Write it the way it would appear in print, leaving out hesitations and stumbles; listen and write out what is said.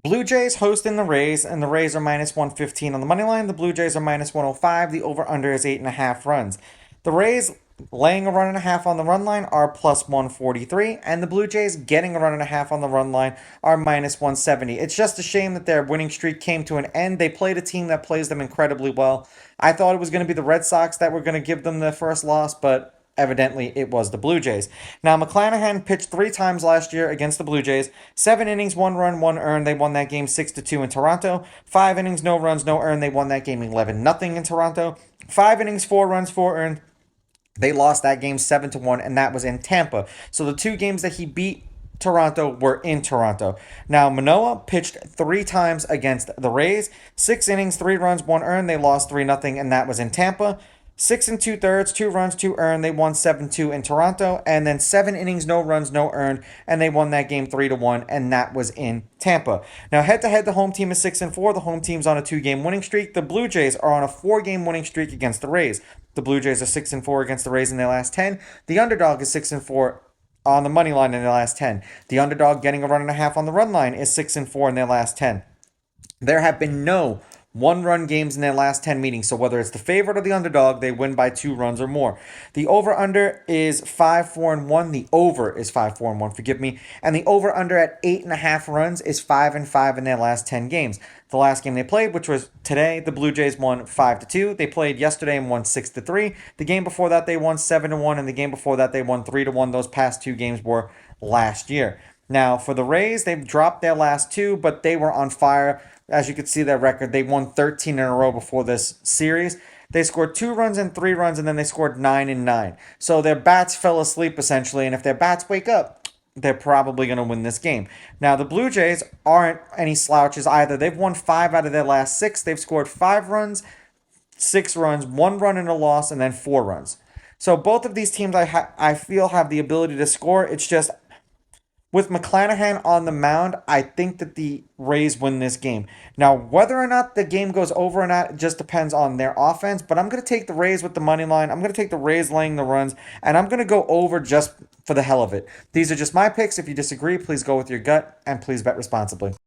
Blue Jays hosting the Rays, and the Rays are minus 115 on the money line. The Blue Jays are minus 105. The over-under is 8.5 runs. The Rays laying a run and a half on the run line are plus 143, and the Blue Jays getting a run and a half on the run line are minus 170. It's just a shame that their winning streak came to an end. They played a team that plays them incredibly well. I thought it was going to be the Red Sox that were going to give them the first loss, but evidently, it was the Blue Jays. Now, McClanahan pitched 3 times last year against the Blue Jays. 7 innings, 1 run, 1 earned. They won that game 6-2 in Toronto. 5 innings, no runs, no earned. They won that game 11-0 in Toronto. 5 innings, 4 runs, 4 earned. They lost that game 7-1, and that was in Tampa. So the 2 games that he beat Toronto were in Toronto. Now, Manoah pitched 3 times against the Rays. 6 innings, 3 runs, 1 earned. They lost 3-0, and that was in Tampa. 6 2/3, 2 runs, 2 earned. They won 7-2 in Toronto. And then 7 innings, no runs, no earned. And they won that game 3-1. And that was in Tampa. Now, head to head, the home team is 6-4. The home team's on a 2-game winning streak. The Blue Jays are on a 4-game winning streak against the Rays. The Blue Jays are 6-4 against the Rays in their last 10. The underdog is 6-4 on the money line in their last 10. The underdog getting a run and a half on the run line is 6-4 in their last 10. There have been no 1-run games in their last 10 meetings. So whether it's the favorite or the underdog, they win by 2 runs or more. The over-under is 5-4-1. The over is 5-4-1, forgive me. And the over-under at 8.5 runs is 5-5 in their last 10 games. The last game they played, which was today, the Blue Jays won 5-2. They played yesterday and won 6-3. The game before that, they won 7-1. And the game before that, they won 3-1. Those past 2 games were last year. Now, for the Rays, they've dropped their last 2, but they were on fire. As you can see their record, they won 13 in a row before this series. They scored 2 runs and 3 runs, and then they scored 9 and 9. So their bats fell asleep, essentially, and if their bats wake up, they're probably going to win this game. Now, the Blue Jays aren't any slouches either. They've won 5 out of their last 6. They've scored 5 runs, 6 runs, 1 run and a loss, and then 4 runs. So both of these teams I feel have the ability to score. It's just with McClanahan on the mound, I think that the Rays win this game. Now, whether or not the game goes over or not, it just depends on their offense. But I'm going to take the Rays with the money line. I'm going to take the Rays laying the runs. And I'm going to go over just for the hell of it. These are just my picks. If you disagree, please go with your gut. And please bet responsibly.